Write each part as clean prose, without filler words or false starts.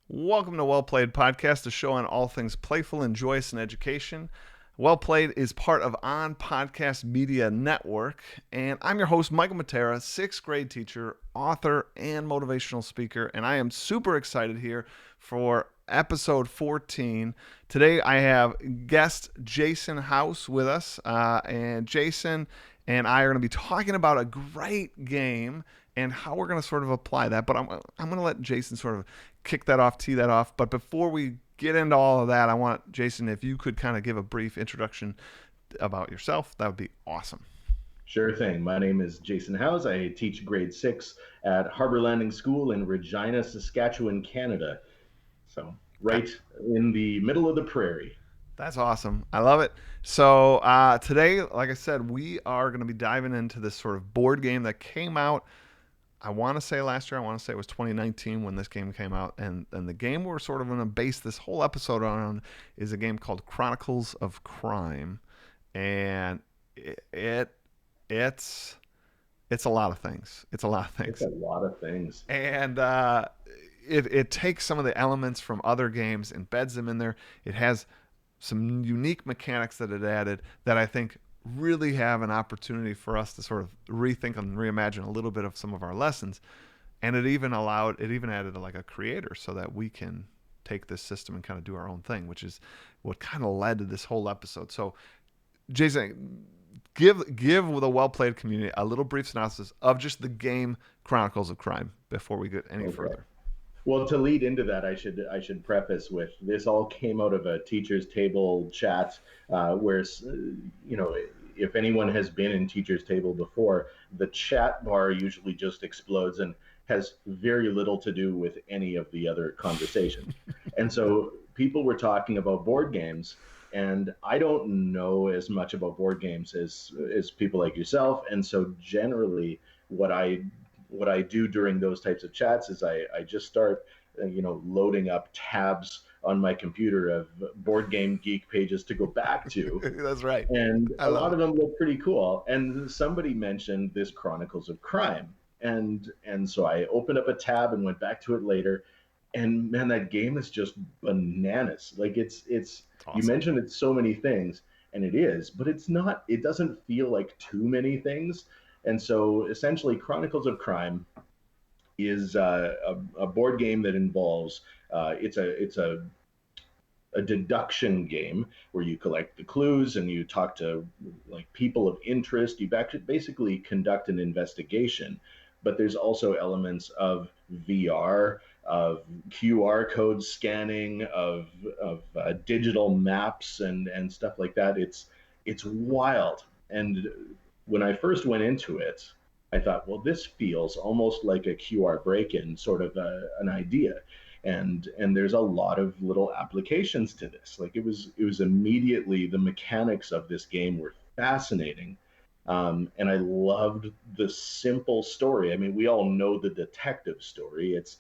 Welcome to Well Played Podcast, a show on all things playful and joyous in education. Well Played is part of On Podcast Media Network, and I'm your host, Michael Matera, sixth grade teacher, author, and motivational speaker, and I am super excited here for episode 14. Today I have guest Jason Howse with us, and Jason and I are going to be talking about a great game and how we're going to sort of apply that. But I'm going to let Jason sort of kick that off, tee that off. But before we get into all of that, I want Jason, if you could kind of give a brief introduction about yourself, that would be awesome. Sure thing. My name is Jason Howse. I teach grade 6 at Harbor Landing School in Regina, Saskatchewan, Canada. So, right in the middle of the prairie. That's awesome. I love it. So today, like I said, we are going to be diving into this sort of board game that came out. I want to say last year. I want to say it was 2019 when this game came out, and the game we're sort of going to base this whole episode on is a game called Chronicles of Crime, and it's it's a lot of things. It's a lot of It's things, a lot of things. and it takes some of the elements from other games and embeds them in there. It has some unique mechanics that it added that I think really have an opportunity for us to sort of rethink and reimagine a little bit of some of our lessons. And it even added like a creator so that we can take this system and kind of do our own thing, which is what kind of led to this whole episode. So, Jason, give the well played community a little brief synopsis of just the game Chronicles of Crime before we get any Okay. further. Well, to lead into that, I should preface with this all came out of a teachers' table chat, where if anyone has been in teachers' table before, the chat bar usually just explodes and has very little to do with any of the other conversation. And so people were talking about board games, and I don't know as much about board games as people like yourself. And so generally, what I what I do during those types of chats is I just start, loading up tabs on my computer of board game geek pages to go back to, That's right. and I a love lot it. of them look pretty cool. And somebody mentioned this Chronicles of Crime, and so I opened up a tab and went back to it later. And man, that game is just bananas. Like it's It's you awesome. mentioned it's so many things, and it is, but it's not. It doesn't feel like too many things. And so essentially, Chronicles of Crime is a board game that involves it's a deduction game where you collect the clues and you talk to like people of interest. You basically conduct an investigation, but there's also elements of VR, of QR code scanning, of digital maps and stuff like that. It's wild. And when I first went into it, I thought, well, this feels almost like a QR break-in sort of an idea, and there's a lot of little applications to this. Like it was immediately the mechanics of this game were fascinating, and I loved the simple story. I mean, we all know the detective story. It's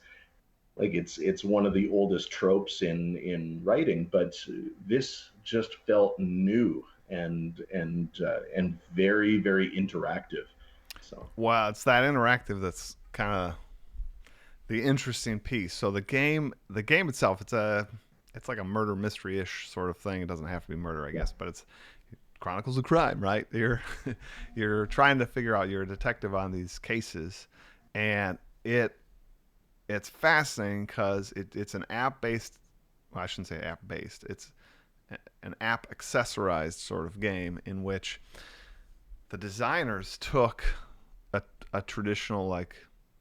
one of the oldest tropes in writing, but this just felt new and very very interactive. So Wow, it's that interactive that's kind of the interesting piece. So the game itself, it's like a murder mystery ish sort of thing. It doesn't have to be murder, I yeah, guess, but it's Chronicles of Crime, right? You're you're trying to figure out. You're a detective on these cases, and it's fascinating because it's an app based. Well, I shouldn't say app based. It's an app accessorized sort of game in which the designers took a, a traditional like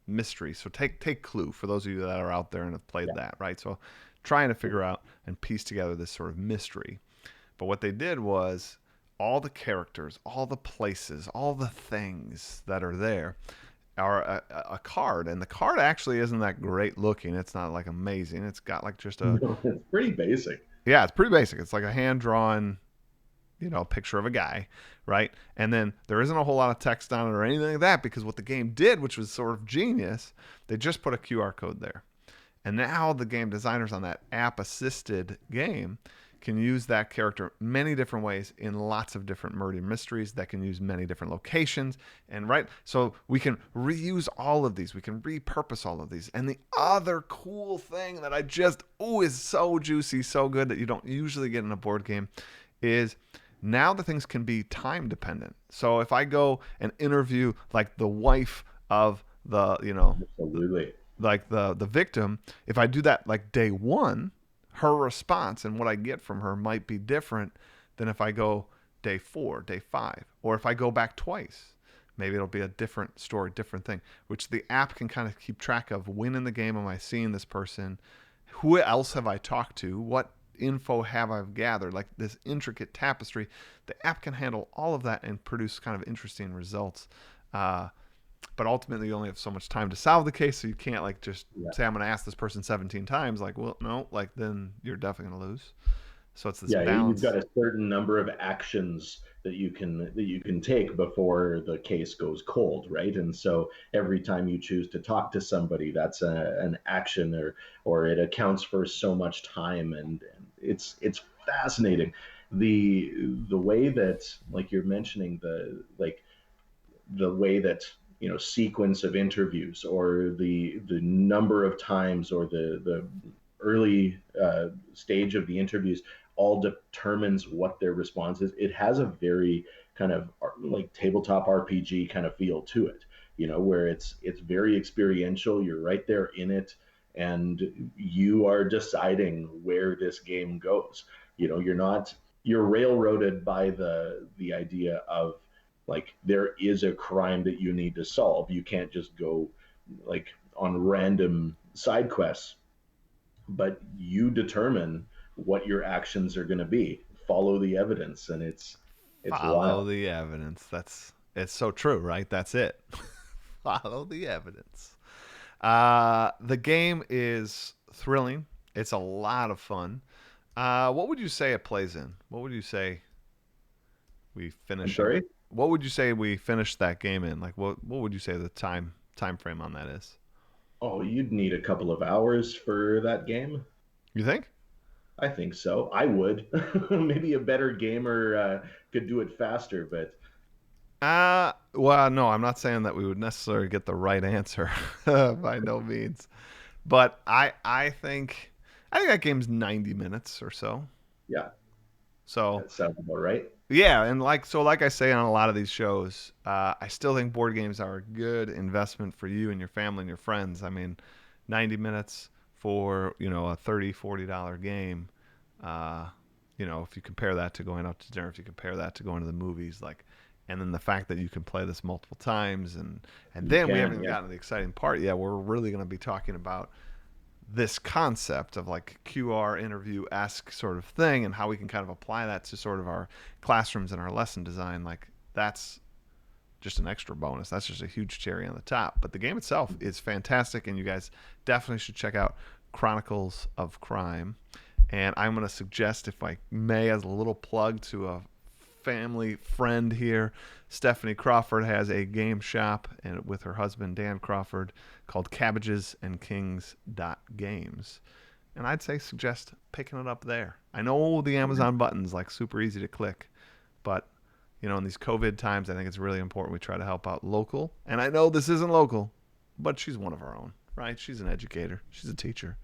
mystery. So take Clue for those of you that are out there and have played yeah, that, right? So trying to figure out and piece together this sort of mystery. But what they did was all the characters, all the places, all the things that are there are a card, and the card actually isn't that great looking. It's not like amazing. It's got like just a no, it's pretty basic. yeah, it's pretty basic. It's like a hand drawn picture of a guy, right? And then there isn't a whole lot of text on it or anything like that because what the game did, which was sort of genius, they just put a QR code there. And now the game designers on that app assisted game can use that character many different ways in lots of different murder mysteries that can use many different locations. And right, so we can reuse all of these, we can repurpose all of these. And the other cool thing that I just, is so juicy, so good, that you don't usually get in a board game is now the things can be time dependent. So if I go and interview like the wife of the, Absolutely. like the victim, if I do that like day one, her response and what I get from her might be different than if I go day four, day five, or if I go back twice. Maybe it'll be a different story, different thing, which the app can kind of keep track of. When in the game am I seeing this person? Who else have I talked to? What info have I gathered? Like this intricate tapestry. The app can handle all of that and produce kind of interesting results. Uh, but ultimately, you only have so much time to solve the case, so you can't like just Yeah. say I'm going to ask this person 17 times. Like, well, no, like then you're definitely going to lose. So it's this Yeah, you've got balance. a certain number of actions that you can take before the case goes cold, right? And so every time you choose to talk to somebody, that's an action, or it accounts for so much time, and it's fascinating. The way that, like you're mentioning, the way that, sequence of interviews, or the number of times, or the early stage of the interviews, all determines what their response is. It has a very kind of like tabletop RPG kind of feel to it, where it's very experiential. You're right there in it, and you are deciding where this game goes. You're railroaded by the idea of, like, there is a crime that you need to solve. You can't just go like on random side quests, but you determine what your actions are going to be. Follow the evidence, and it's Follow wild. the evidence. It's so true, right? That's it. Follow the evidence. The game is thrilling. It's a lot of fun. What would you say it plays in? What would you say we I'm finish it? sorry. What would you say we finish that game in? Like what would you say the time frame on that is? Oh, you'd need a couple of hours for that game. You think? I think so. I would. Maybe a better gamer could do it faster, but Well, no, I'm not saying that we would necessarily get the right answer by no means. But I think that game's 90 minutes or so. yeah, So that sounds about right. yeah, and like I say on a lot of these shows, I still think board games are a good investment for you and your family and your friends. I mean, 90 minutes for a $30-$40 game. Uh, if you compare that to going out to dinner, if you compare that to going to the movies, like, and then the fact that you can play this multiple times, and You then we haven't can, even yeah. gotten to the exciting part yet. We're really going to be talking about this concept of like QR interview esque sort of thing, and how we can kind of apply that to sort of our classrooms and our lesson design. Like that's just an extra bonus. That's just a huge cherry on the top. But the game itself is fantastic, and you guys definitely should check out Chronicles of Crime. And I'm going to suggest, if I may, as a little plug to a family friend here, Stephanie Crawford has a game shop and with her husband Dan Crawford called Cabbages and Kings Games. And I'd say suggest picking it up there. I know the Amazon button's like super easy to click, but in these COVID times, I think it's really important we try to help out local. And I know this isn't local, but she's one of our own, right? She's an educator. She's a teacher.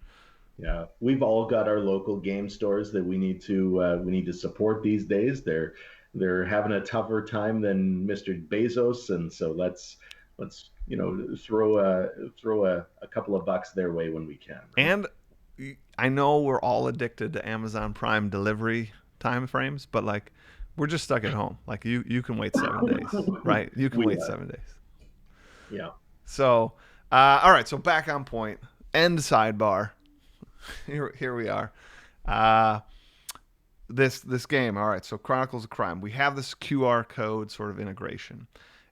Yeah, we've all got our local game stores that we need to support these days. They're having a tougher time than Mr. Bezos, and so let's throw a couple of bucks their way when we can, right? And I know we're all addicted to Amazon Prime delivery time frames, but like we're just stuck at home. Like you can wait 7 days, right? You can We wait are, 7 days. yeah. So, all right. So back on point. End sidebar. Here we are. Uh, this game. All right. So Chronicles of Crime. We have this QR code sort of integration,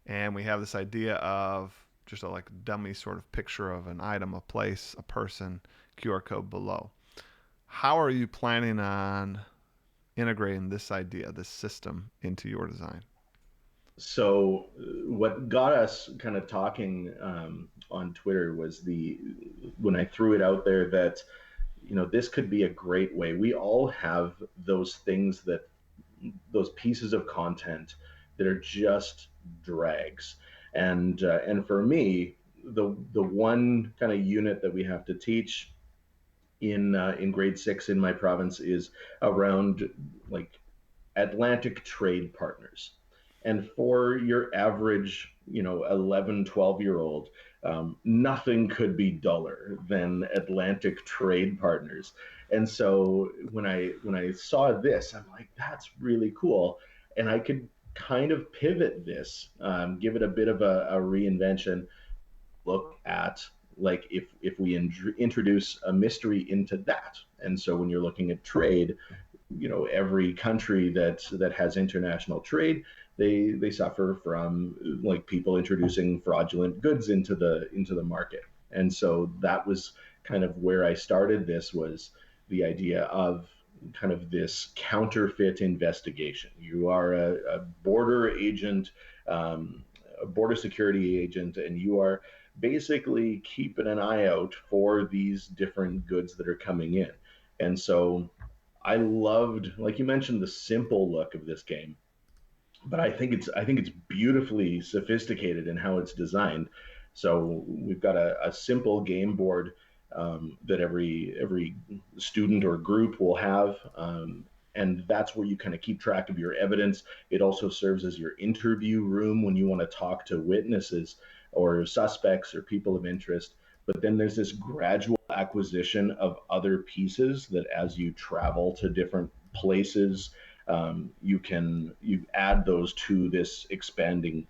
and we have this idea of just a like dummy sort of picture of an item, a place, a person, QR code below. How are you planning on integrating this idea, this system into your design? So what got us kind of talking on Twitter was the when I threw it out there that this could be a great way. We all have those things that those pieces of content that are just drags. And for me, the one kind of unit that we have to teach in grade 6 in my province is around like Atlantic trade partners. And for your average, 11, 12-year old, nothing could be duller than Atlantic trade partners. And so when I saw this, I'm like, that's really cool. And I could kind of pivot this, give it a bit of a reinvention, look at like if we introduce a mystery into that. And so when you're looking at trade, every country that has international trade, they suffer from like people introducing fraudulent goods into the market. And so that was kind of where I started. This was the idea of kind of this counterfeit investigation. You are a border agent, a border security agent, and you are basically keeping an eye out for these different goods that are coming in. And so I loved, like you mentioned, the simple look of this game, but I think it's beautifully sophisticated in how it's designed. So we've got a simple game board that every student or group will have, and that's where you kind of keep track of your evidence. It also serves as your interview room when you want to talk to witnesses or suspects or people of interest. But then there's this gradual acquisition of other pieces that as you travel to different places, you add those to this expanding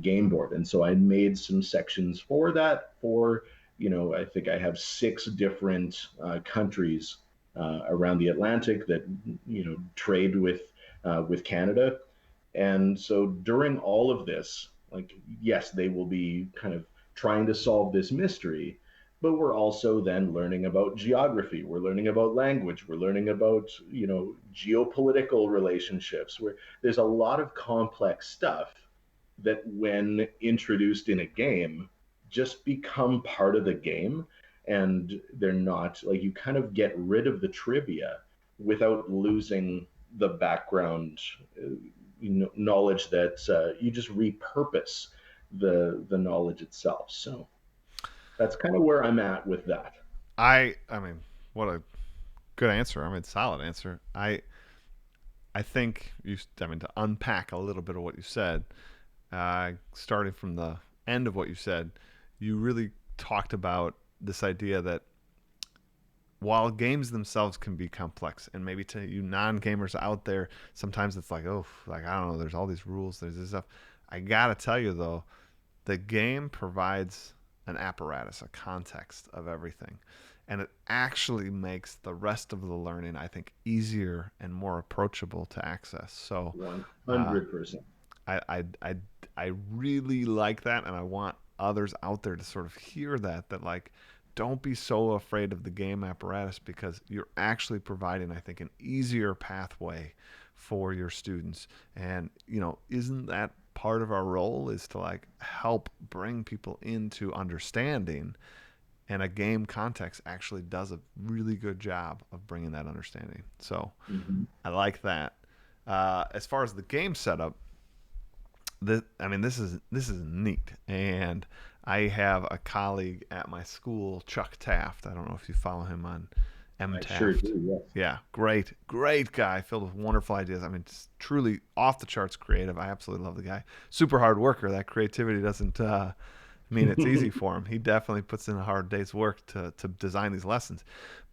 game board. And so I made some sections for that. I think I have 6 different countries around the Atlantic that trade with Canada. And so during all of this, like, yes, they will be kind of trying to solve this mystery, but we're also then learning about geography. We're learning about language. We're learning about, geopolitical relationships, where there's a lot of complex stuff that, when introduced in a game, just become part of the game. And they're not like, you kind of get rid of the trivia without losing the background knowledge that you just repurpose the knowledge itself. So that's kind of where I'm at with that. I mean, what a good answer. I mean, solid answer. I think I mean, to unpack a little bit of what you said, starting from the end of what you said, you really talked about this idea that while games themselves can be complex, and maybe to you non-gamers out there, sometimes it's like, oh, like I don't know, there's all these rules, there's this stuff. I gotta tell you though, the game provides an apparatus, a context of everything, and it actually makes the rest of the learning, I think, easier and more approachable to access. So, uh, 100%. I, I, I, I really like that, and I want others out there to sort of hear that like, don't be so afraid of the game apparatus, because you're actually providing, I think, an easier pathway for your students. And isn't that part of our role, is to like help bring people into understanding, and a game context actually does a really good job of bringing that understanding. So Mm-hmm. I like that. As far as the game setup, I mean, this is neat. And I have a colleague at my school, Chuck Taft. I don't know if you follow him on M I sure Taft. do, yes. Yeah, great guy, filled with wonderful ideas. I mean, it's truly off the charts creative. I absolutely love the guy. Super hard worker. That creativity doesn't mean it's easy for him. He definitely puts in a hard day's work to design these lessons.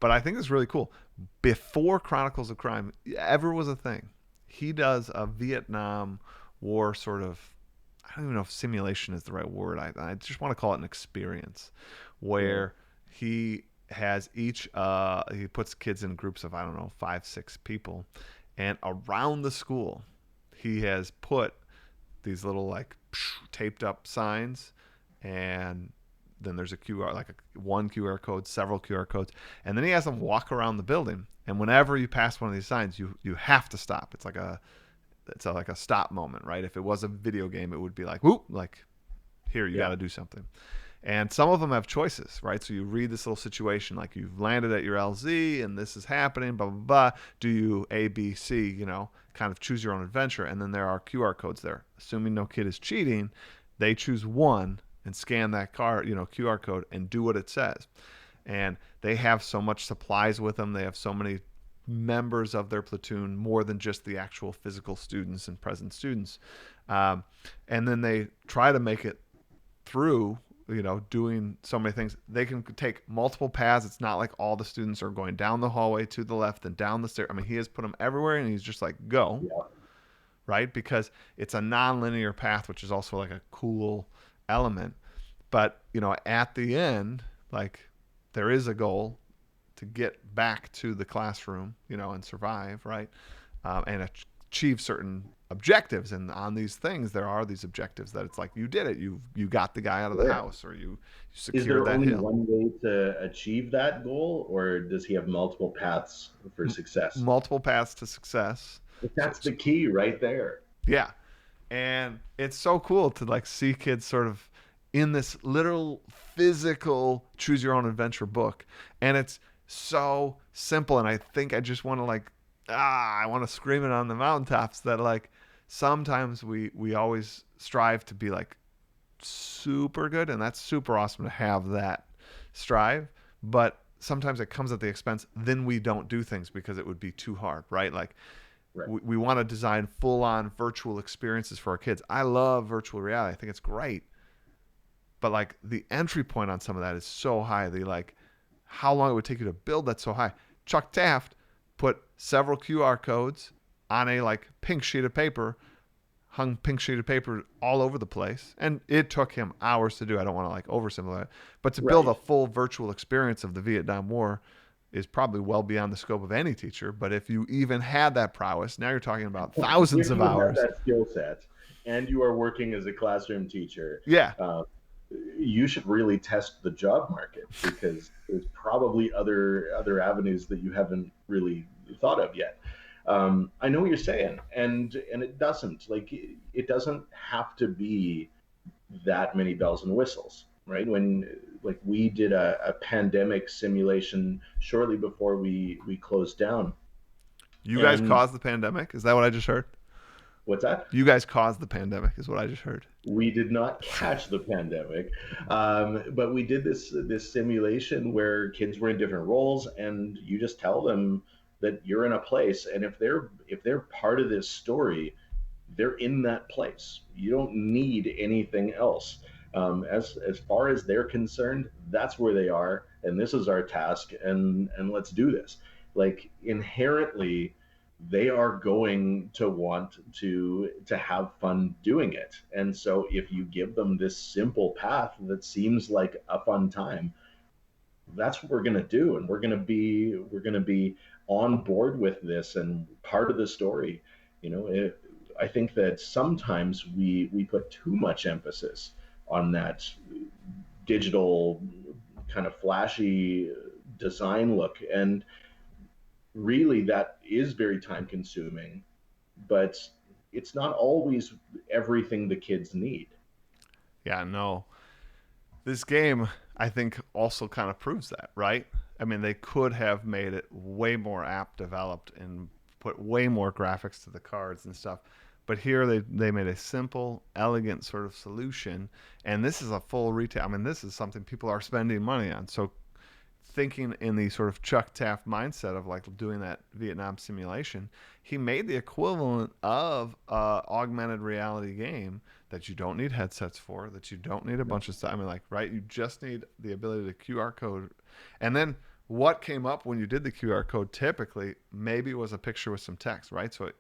But I think it's really cool. Before Chronicles of Crime ever was a thing, he does a Vietnam War sort of, I don't even know if simulation is the right word. I just want to call it an experience, Right. where he has he puts kids in groups of, I don't know, 5, 6 people, and around the school he has put these little like taped up signs, and then there's a QR, like one QR code, several QR codes, and then he has them walk around the building. And whenever you pass one of these signs, you have to stop. Like a stop moment, right? If it was a video game, it would be like, whoop, like, here, you got Yeah. to do something. And some of them have choices, right? So you read this little situation, like you've landed at your LZ and this is happening, blah, blah, blah. Do you A, B, C, kind of choose your own adventure? And then there are QR codes there. Assuming no kid is cheating, they choose one and scan that QR code and do what it says. And they have so much supplies with them. They have so many members of their platoon, more than just the actual physical students and present students. And then they try to make it through, doing so many things. They can take multiple paths. It's not like all the students are going down the hallway to the left and down the stairs. I mean, he has put them everywhere, and he's just like, go, Yeah. right? Because it's a non-linear path, which is also like a cool element. But, at the end, like, there is a goal to get back to the classroom, and survive, right? And achieve certain objectives. And on these things, there are these objectives that it's like, you did it. You got the guy out of the Sure. house, or you Is secured there that only hill. one way to achieve that goal, or does he have multiple paths for success? Multiple paths to success. But So, that's so the key right there. yeah. And it's so cool to like see kids sort of in this literal physical choose your own adventure book. And it's so simple. And I think I just want to I want to scream it on the mountaintops that like sometimes we always strive to be like super good, and that's super awesome to have that strive. But sometimes it comes at the expense. Then we don't do things because it would be too hard, right? Like Right. we want to design full-on virtual experiences for our kids. I love virtual reality. I think it's great, but like the entry point on some of that is so high. The like how long it would take you to build that's so high. Chuck Taft put several QR codes on a like pink sheet of paper, hung pink sheet of paper all over the place, and it took him hours to do. I don't want to like oversimplify it, but to build a Right. full virtual experience of the Vietnam War is probably well beyond the scope of any teacher. But if you even had that prowess, now you're talking about thousands If of you have hours. that skill set and you are working as a classroom teacher, Yeah, uh, you should really test the job market, because there's probably other avenues that you haven't really thought of yet. I know what you're saying, and it doesn't it doesn't have to be that many bells and whistles, right? When like we did a pandemic simulation shortly before we closed down, you guys and caused the pandemic. Is that what I just heard? what's that? You guys caused the pandemic, is what I just heard. We did not catch the pandemic, but we did this simulation where kids were in different roles, and you just tell them that you're in a place, and if they're part of this story, they're in that place. You don't need anything else. As far as they're concerned, that's where they are, and this is our task, and let's do this. Like inherently, they are going to want to have fun doing it, and so if you give them this simple path that seems like a fun time, that's what we're going to do, and we're going to be on board with this and part of the story. I think that sometimes we put too much emphasis on that digital kind of flashy design look, and really that is very time consuming, but it's not always everything the kids need. Yeah, no. This game, I think, also kind of proves that, right? I mean, they could have made it way more app developed and put way more graphics to the cards and stuff. But here they made a simple, elegant sort of solution. And this is a full retail. I mean, this is something people are spending money on. So thinking in the sort of Chuck Taft mindset of like doing that Vietnam simulation, he made the equivalent of a augmented reality game that you don't need headsets for, that you don't need a bunch of stuff. I mean, like, right? You just need the ability to QR code. And then what came up when you did the QR code typically maybe was a picture with some text, right? So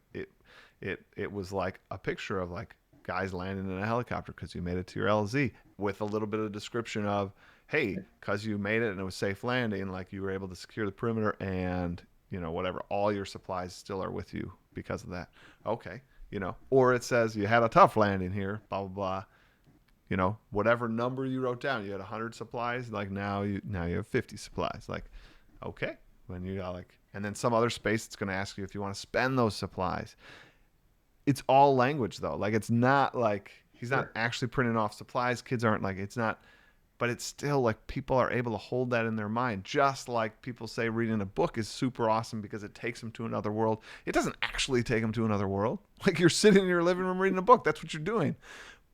it was like a picture of like guys landing in a helicopter because you made it to your LZ with a little bit of description of, hey, because you made it and it was safe landing, like you were able to secure the perimeter and, whatever, all your supplies still are with you because of that. Okay. Or it says you had a tough landing here, blah, blah, blah. Whatever number you wrote down, you had 100 supplies, like now you have 50 supplies. Like, okay. When you got like, and then some other space, it's going to ask you if you want to spend those supplies. It's all language though. Like, it's not like he's not Sure. actually printing off supplies. Kids aren't like, it's not but it's still like people are able to hold that in their mind, just like people say reading a book is super awesome because it takes them to another world. It doesn't actually take them to another world. Like you're sitting in your living room reading a book, that's what you're doing.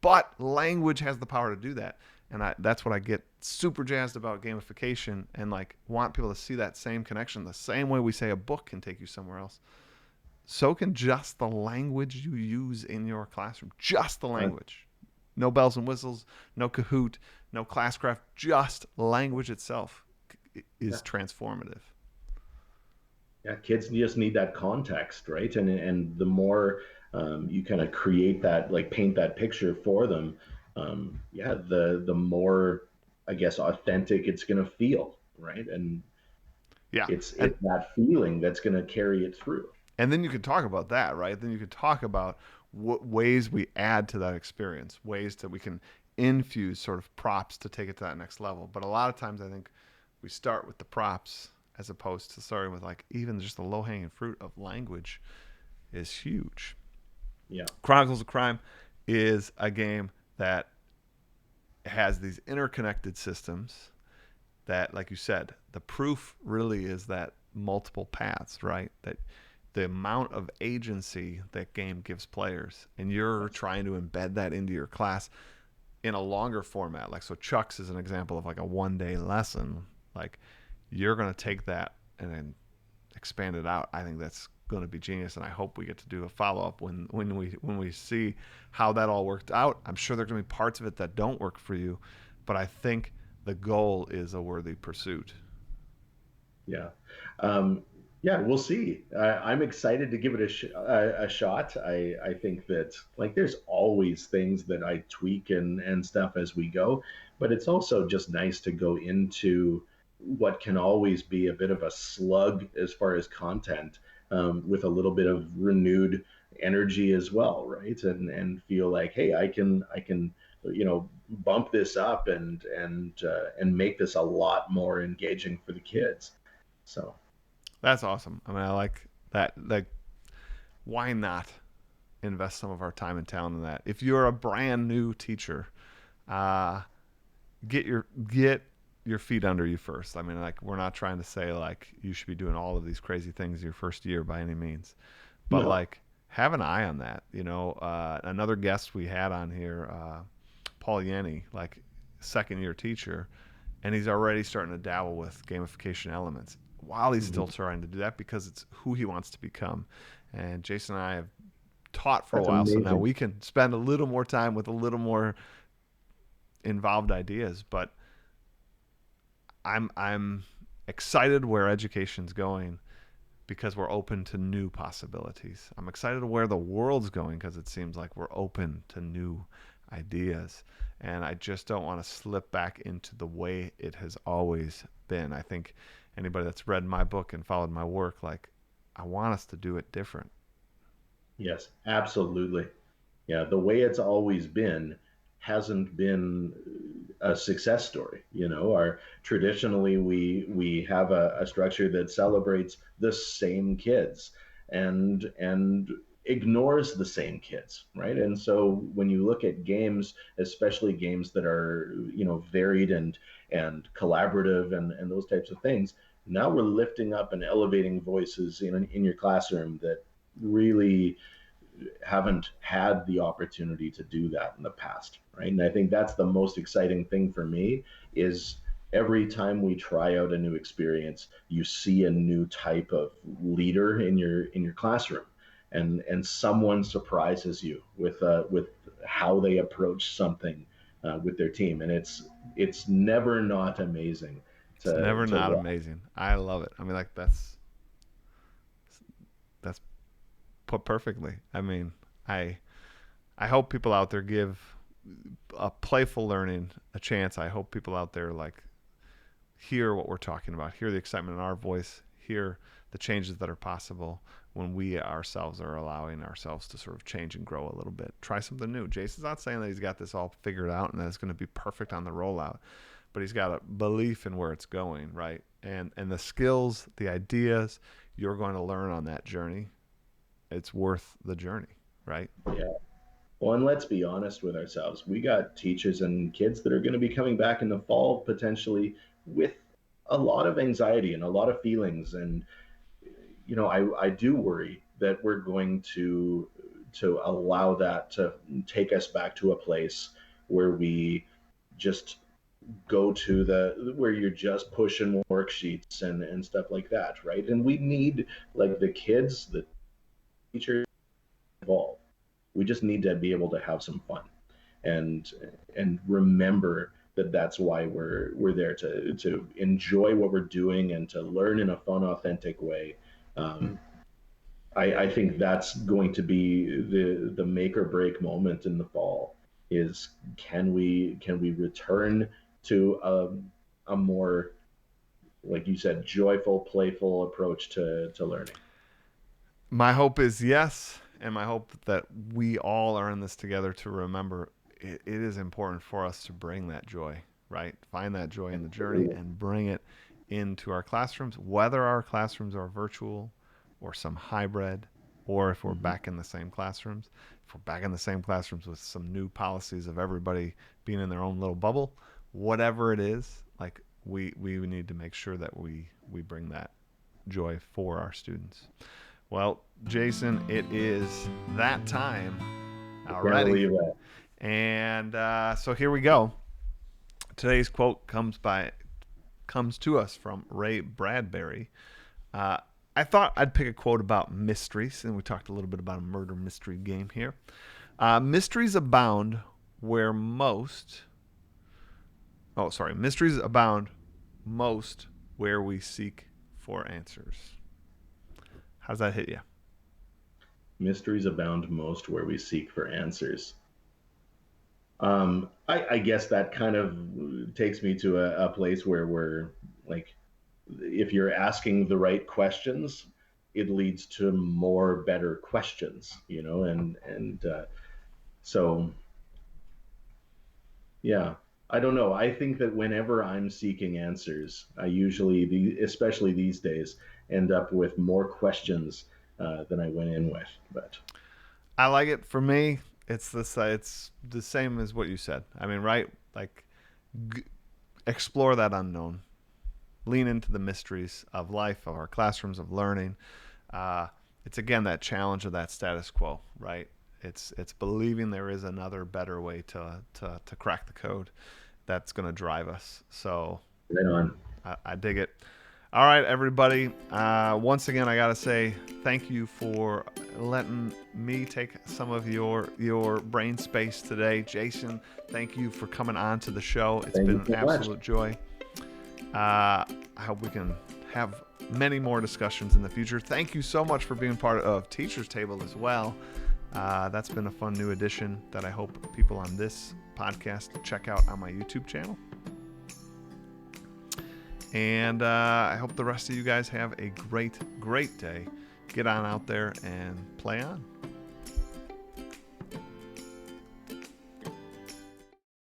But language has the power to do that. And that's what I get super jazzed about gamification, and like want people to see that same connection. The same way we say a book can take you somewhere else, so can just the language you use in your classroom. Just the Uh, language. No bells and whistles, no Kahoot, no Classcraft. Just language itself yeah. is transformative. Yeah, kids just need that context, right? And the more you kind of create that, like paint that picture for them, yeah, the more, I guess, authentic it's gonna feel, right? And Yeah. And it's that feeling that's gonna carry it through. and then you could talk about that, right? Then you could talk about what ways we add to that experience, ways that we can infuse sort of props to take it to that next level. But a lot of times I think we start with the props as opposed to starting with like even just the low hanging fruit of language is huge. Yeah. Chronicles of Crime is a game that has these interconnected systems that, like you said, the proof really is that multiple paths, right? That the amount of agency that game gives players, and you're Yes. trying to embed that into your class in a longer format. Like, so Chuck's is an example of like a 1 day lesson. Like, you're going to take that and then expand it out. I think that's going to be genius, and I hope we get to do a follow up when we see how that all worked out. I'm sure there's going to be parts of it that don't work for you, but I think the goal is a worthy pursuit. Yeah. Um, yeah, we'll see. I'm excited to give it a shot. I think that like there's always things that I tweak and stuff as we go, but it's also just nice to go into what can always be a bit of a slug as far as content, with a little bit of renewed energy as well, right? And feel like, hey, I can bump this up and make this a lot more engaging for the kids. So That's awesome. I mean, I like that. Like, why not invest some of our time and talent in that? If you're a brand new teacher, uh, get your feet under you first. I mean, like, we're not trying to say like you should be doing all of these crazy things your first year by any means, but no, like have an eye on that. Another guest we had on here, Paul Yenny, like second year teacher, and he's already starting to dabble with gamification elements while he's still mhm, trying to do that because it's who he wants to become. And Jason and I have taught for a that's while, so now amazing. we can spend a little more time with a little more involved ideas. But I'm excited where education's going because we're open to new possibilities. I'm excited where the world's going because it seems like we're open to new ideas. And I just don't want to slip back into the way it has always been. I think anybody that's read my book and followed my work, like, I want us to do it different. Yes, absolutely. Yeah, the way it's always been hasn't been a success story. Our traditionally we have a structure that celebrates the same kids and ignores the same kids, right? And so when you look at games, especially games that are varied and collaborative and those types of things, now we're lifting up and elevating voices in your classroom that really haven't had the opportunity to do that in the past, right? And I think that's the most exciting thing for me is every time we try out a new experience, you see a new type of leader in your classroom, and someone surprises you with how they approach something with their team, and it's never not amazing It's to never to not watch. amazing. I love it. I mean, like that's put perfectly. I mean, I I hope people out there give a playful learning a chance. I hope people out there like hear what we're talking about, hear the excitement in our voice, hear the changes that are possible when we ourselves are allowing ourselves to sort of change and grow a little bit. Try something new. Jason's not saying that he's got this all figured out and that it's going to be perfect on the rollout, but he's got a belief in where it's going, right? And the skills, the ideas you're going to learn on that journey, it's worth the journey, right? Yeah. Well, and let's be honest with ourselves. We got teachers and kids that are going to be coming back in the fall potentially with a lot of anxiety and a lot of feelings. And, I do worry that we're going to allow that to take us back to a place where we just go to the where you're just pushing worksheets and stuff like that, right? And we need like the kids, the teachers involved. We just need to be able to have some fun and and remember that that's why we're there to enjoy what we're doing and to learn in a fun, authentic way. Hmm. Um, I think that's going to be the make or break moment in the fall. Is can we return to a more, like you said, joyful, playful approach to learning? My hope is yes, and my hope that we all are in this together to remember it is important for us to bring that joy, right? Find that joy in the journey Absolutely. and bring it into our classrooms, whether our classrooms are virtual or some hybrid, or if we're Mm-hmm. back in the same classrooms. If we're back in the same classrooms with some new policies of everybody being in their own little bubble, whatever it is, like we need to make sure that we bring that joy for our students. Well, Jason, it is that time I can't already. believe that. And so here we go. Today's quote comes to us from Ray Bradbury. Uh, I thought I'd pick a quote about mysteries, and we talked a little bit about a murder mystery game here. Mysteries abound where most. Oh, sorry. Mysteries abound most where we seek for answers. How does that hit you? Mysteries abound most where we seek for answers. I guess that kind of takes me to a place where we're like, if you're asking the right questions, it leads to more better questions, and so yeah. I don't know. I think that whenever I'm seeking answers, I usually, especially these days, end up with more questions than I went in with. But I like it. For me, it's the same as what you said. I mean, right? Like g- explore that unknown, lean into the mysteries of life, of our classrooms, of learning. Uh, it's again that challenge of that status quo, right? It's believing there is another better way to crack the code that's going to drive us. So right on. I dig it. All right, everybody. Once again, I gotta say thank you for letting me take some of your brain space today, Jason. Thank you for coming on to the show. It's Thank been you an so much. absolute joy. I hope we can have many more discussions in the future. Thank you so much for being part of Teachers Table as well. That's been a fun new addition that I hope people on this podcast check out on my YouTube channel. And I hope the rest of you guys have a great, great day. Get on out there and play on.